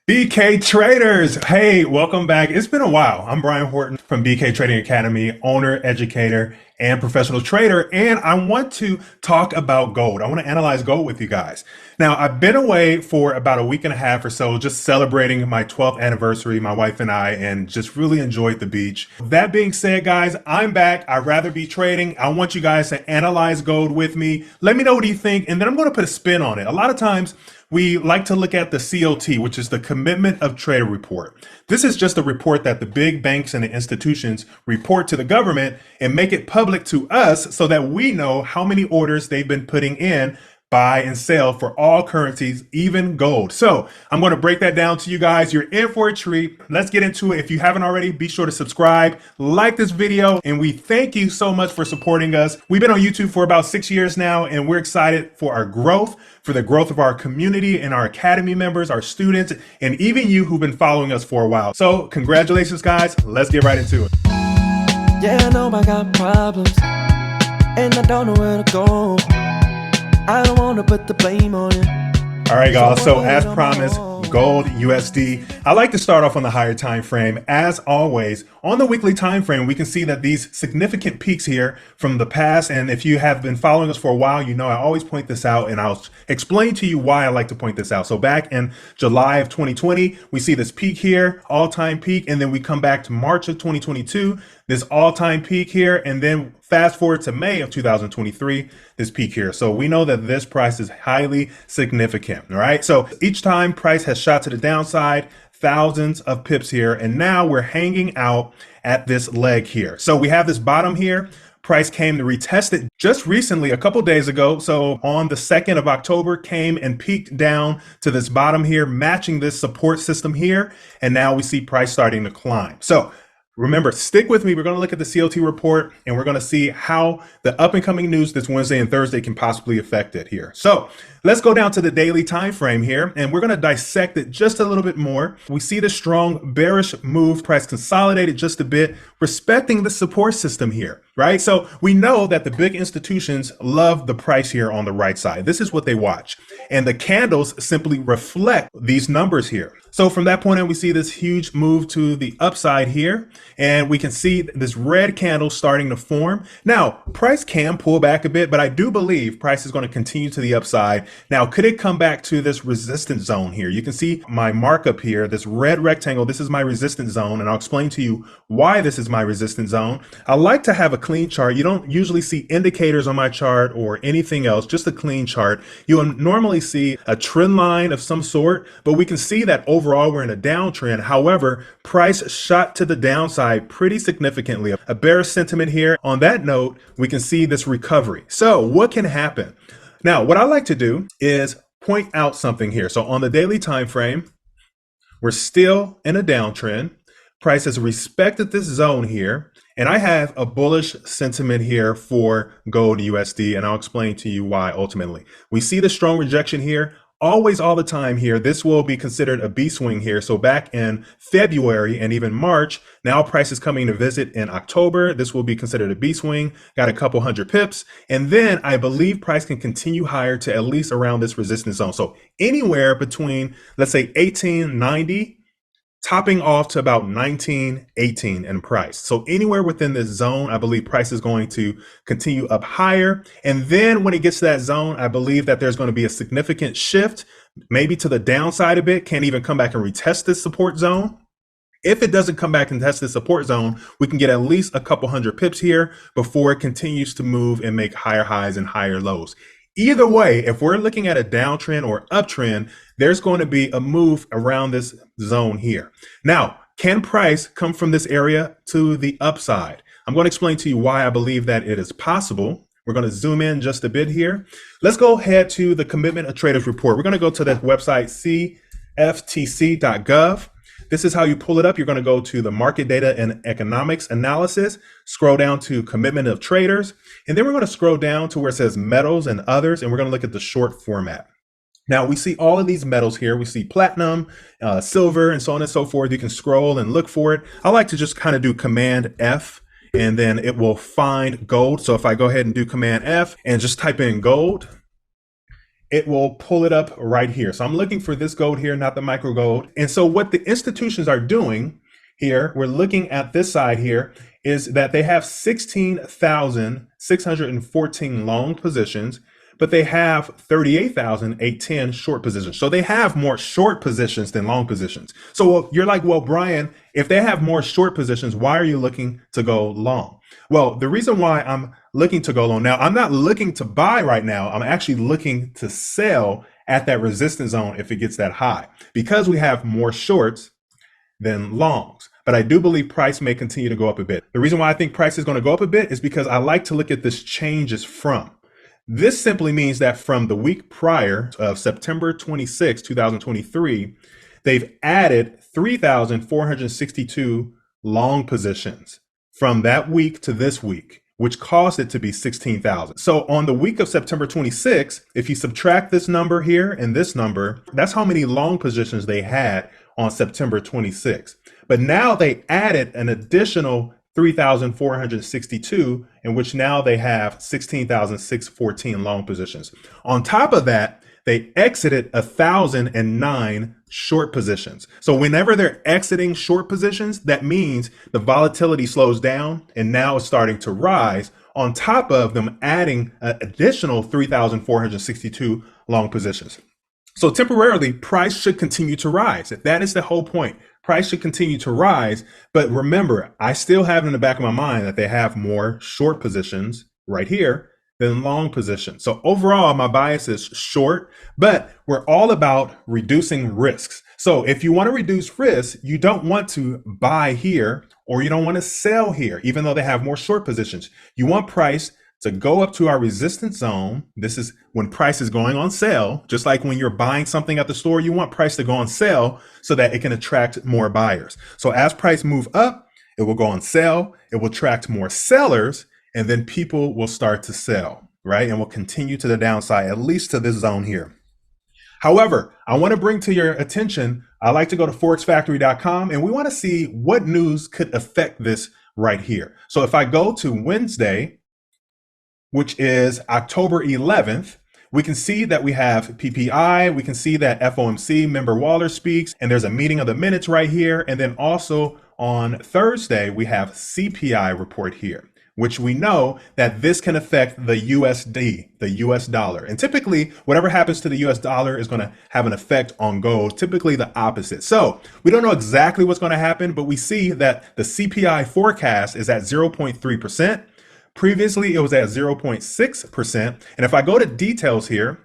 BK Traders, hey, welcome back. It's been a while. I'm Brian Horton from BK Trading Academy, owner, educator, and professional trader. And I want to talk about gold. I want to analyze gold with you guys. Now, I've been away for about a week and a half or so, just celebrating my 12th anniversary, my wife and I, and just really enjoyed the beach. That being said, guys, I'm back. I'd rather be trading. I want you guys to analyze gold with me. Let me know what you think, and then I'm going to put a spin on it. A lot of times, we like to look at the COT, which is the Commitment of Trader report. This is just a report that the big banks and the institutions report to the government and make it public to us so that we know how many orders they've been putting in, buy and sell for all currencies, even gold. So I'm going to break that down to you guys. You're in for a treat. Let's get into it. If you haven't already, be sure to subscribe, like this video, and we thank you so much for supporting us. We've been on YouTube for about 6 years now, and we're excited for our growth, for the growth of our community and our academy members, our students, and even you who've been following us for a while. So congratulations, guys. Let's get right into it. Yeah, I know I got problems, and I don't know where to go. I don't want to put the blame on you. All right, guys. So as promised, gold USD. I like to start off on the higher time frame. As always, on the weekly time frame, we can see that these significant peaks here from the past, and if you have been following us for a while, you know I always point this out, and I'll explain to you why I like to point this out. So back in July of 2020, we see this peak here, all-time peak, and then we come back to March of 2022, this all-time peak here, and then fast forward to May of 2023, this peak here. So we know that this price is highly significant, all right? So each time price has shot to the downside, thousands of pips here, and now we're hanging out at this leg here. So we have this bottom here. Price came to retest it just recently, a couple days ago. So on the 2nd of October, came and peaked down to this bottom here, matching this support system here. And now we see price starting to climb. So remember, stick with me. We're going to look at the COT report, and we're going to see how the up and coming news this Wednesday and Thursday can possibly affect it here. So let's go down to the daily time frame here, and we're going to dissect it just a little bit more. We see the strong bearish move, price consolidated just a bit, respecting the support system here, right? So we know that the big institutions love the price here on the right side. This is what they watch, and the candles simply reflect these numbers here. So from that point on, we see this huge move to the upside here, and we can see this red candle starting to form. Now, price can pull back a bit, but I do believe price is going to continue to the upside. Now, could it come back to this resistance zone here? You can see my markup here, this red rectangle. This is my resistance zone, and I'll explain to you why this is my resistance zone. I like to have a clean chart. You don't usually see indicators on my chart or anything else, just a clean chart. You'll normally see a trend line of some sort, but we can see that overall we're in a downtrend. However, price shot to the downside pretty significantly. A bearish sentiment here. On that note, we can see this recovery. So what can happen? Now, what I like to do is point out something here. So on the daily time frame, we're still in a downtrend. Price has respected this zone here, and I have a bullish sentiment here for gold USD, and I'll explain to you why ultimately. We see the strong rejection here. Always, all the time here, this will be considered a B swing here. So back in February and even March, now price is coming to visit in October. This will be considered a B swing, got a couple hundred pips. And then I believe price can continue higher to at least around this resistance zone. So anywhere between, let's say 1890, topping off to about 1918 in price. So anywhere within this zone, I believe price is going to continue up higher. And then when it gets to that zone, I believe that there's going to be a significant shift, maybe to the downside a bit, can't even come back and retest this support zone. If it doesn't come back and test this support zone, we can get at least a couple hundred pips here before it continues to move and make higher highs and higher lows. Either way, if we're looking at a downtrend or uptrend, there's going to be a move around this zone here. Now, can price come from this area to the upside? I'm going to explain to you why I believe that it is possible. We're going to zoom in just a bit here. Let's go ahead to the Commitment of Traders report. We're going to go to that website, cftc.gov. This is how you pull it up. You're going to go to the market data and economics analysis, scroll down to Commitment of Traders, and then we're going to scroll down to where it says metals and others, and we're going to look at the short format. Now we see all of these metals here. We see platinum, silver, and so on and so forth. You can scroll and look for it. I like to just kind of do Command F, and then it will find gold. So if I go ahead and do Command F and just type in gold, it will pull it up right here. So I'm looking for this gold here, not the micro gold. And so what the institutions are doing here, we're looking at this side here, is that they have 16,614 long positions, but they have 38,810 short positions. So they have more short positions than long positions. So you're like, well, Brian, if they have more short positions, why are you looking to go long? Well, the reason why I'm looking to go long now, I'm not looking to buy right now. I'm actually looking to sell at that resistance zone if it gets that high, because we have more shorts than longs. But I do believe price may continue to go up a bit. The reason why I think price is going to go up a bit is because I like to look at this changes from. This simply means that from the week prior of September 26, 2023, they've added 3,462 long positions from that week to this week, which caused it to be 16,000. So on the week of September 26, if you subtract this number here and this number, that's how many long positions they had on September 26. But now they added an additional 3,462, in which now they have 16,614 long positions. On top of that, they exited 1,009 short positions. So whenever they're exiting short positions, that means the volatility slows down and now it's starting to rise, on top of them adding an additional 3,462 long positions. So temporarily, price should continue to rise. That is the whole point. Price should continue to rise. But remember, I still have in the back of my mind that they have more short positions right here than long positions. So overall, my bias is short, but we're all about reducing risks. So if you want to reduce risk, you don't want to buy here or you don't want to sell here, even though they have more short positions. You want price to go up to our resistance zone. This is when price is going on sale. Just like when you're buying something at the store, you want price to go on sale so that it can attract more buyers. So as price move up, it will go on sale. It will attract more sellers, and then people will start to sell, right? And will continue to the downside, at least to this zone here. However, I want to bring to your attention, I like to go to forexfactory.com, and we want to see what news could affect this right here. So if I go to Wednesday, which is October 11th, we can see that we have PPI. We can see that FOMC member Waller speaks, and there's a meeting of the minutes right here. And then also on Thursday, we have CPI report here, which we know that this can affect the USD, the US dollar. And typically, whatever happens to the US dollar is going to have an effect on gold, typically the opposite. So we don't know exactly what's going to happen, but we see that the CPI forecast is at 0.3%. Previously, it was at 0.6%. And if I go to details here,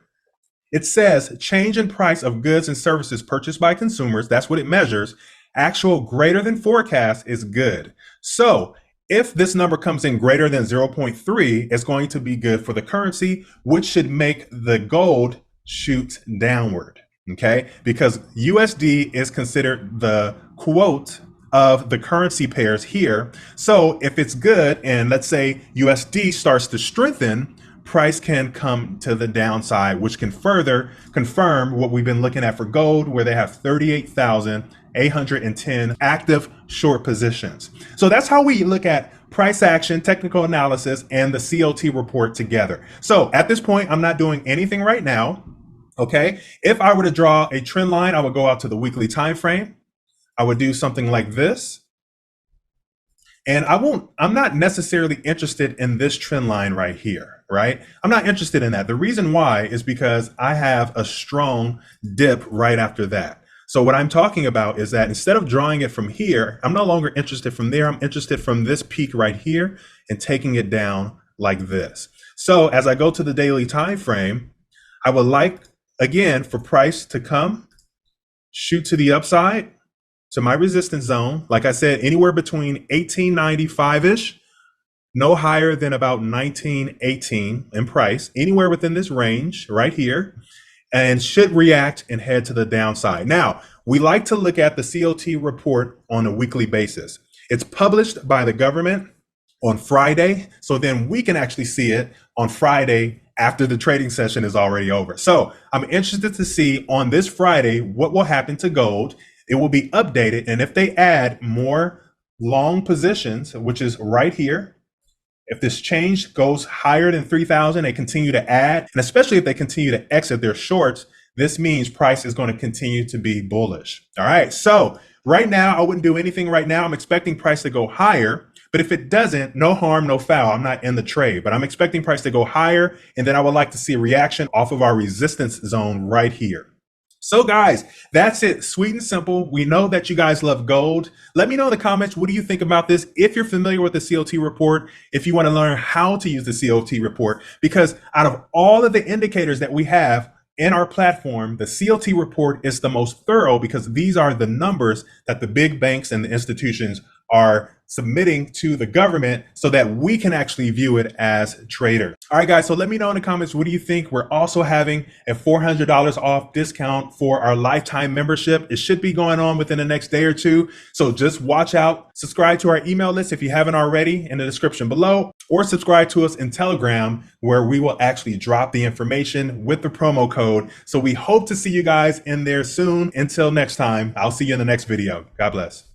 it says change in price of goods and services purchased by consumers. That's what it measures. Actual greater than forecast is good. So if this number comes in greater than 0.3, it's going to be good for the currency, which should make the gold shoot downward. Okay, because USD is considered the quote of the currency pairs here. So if it's good, and let's say USD starts to strengthen, price can come to the downside, which can further confirm what we've been looking at for gold, where they have 38,810 active short positions. So that's how we look at price action, technical analysis, and the COT report together. So at this point, I'm not doing anything right now. Okay, if I were to draw a trend line, I would go out to the weekly time frame. I would do something like this. And I'm not necessarily interested in this trend line right here, right? I'm not interested in that. The reason why is because I have a strong dip right after that. So what I'm talking about is that instead of drawing it from here, I'm no longer interested from there. I'm interested from this peak right here and taking it down like this. So as I go to the daily time frame, I would like, again, for price to come, shoot to the upside, to my resistance zone. Like I said, anywhere between 1895-ish, no higher than about 1918 in price, anywhere within this range right here, and should react and head to the downside. Now, we like to look at the COT report on a weekly basis. It's published by the government on Friday, so then we can actually see it on Friday after the trading session is already over. So I'm interested to see on this Friday what will happen to gold. It will be updated, and if they add more long positions, which is right here, If this change goes higher than 3,000, they continue to add, and especially if they continue to exit their shorts, this means price is going to continue to be bullish. All right. So right now, I wouldn't do anything right now. I'm expecting price to go higher. But if it doesn't, no harm, no foul. I'm not in the trade, but I'm expecting price to go higher. And then I would like to see a reaction off of our resistance zone right here. So guys, that's it. Sweet and simple. We know that you guys love gold. Let me know in the comments, what do you think about this? If you're familiar with the COT report, if you want to learn how to use the COT report, because out of all of the indicators that we have in our platform, the COT report is the most thorough because these are the numbers that the big banks and the institutions are submitting to the government so that we can actually view it as traders. All right, guys, so let me know in the comments, what do you think? We're also having a $400 off discount for our lifetime membership. It should be going on within the next day or two. So just watch out. Subscribe to our email list if you haven't already in the description below, or subscribe to us in Telegram, where we will actually drop the information with the promo code. So we hope to see you guys in there soon. Until next time, I'll see you in the next video. God bless.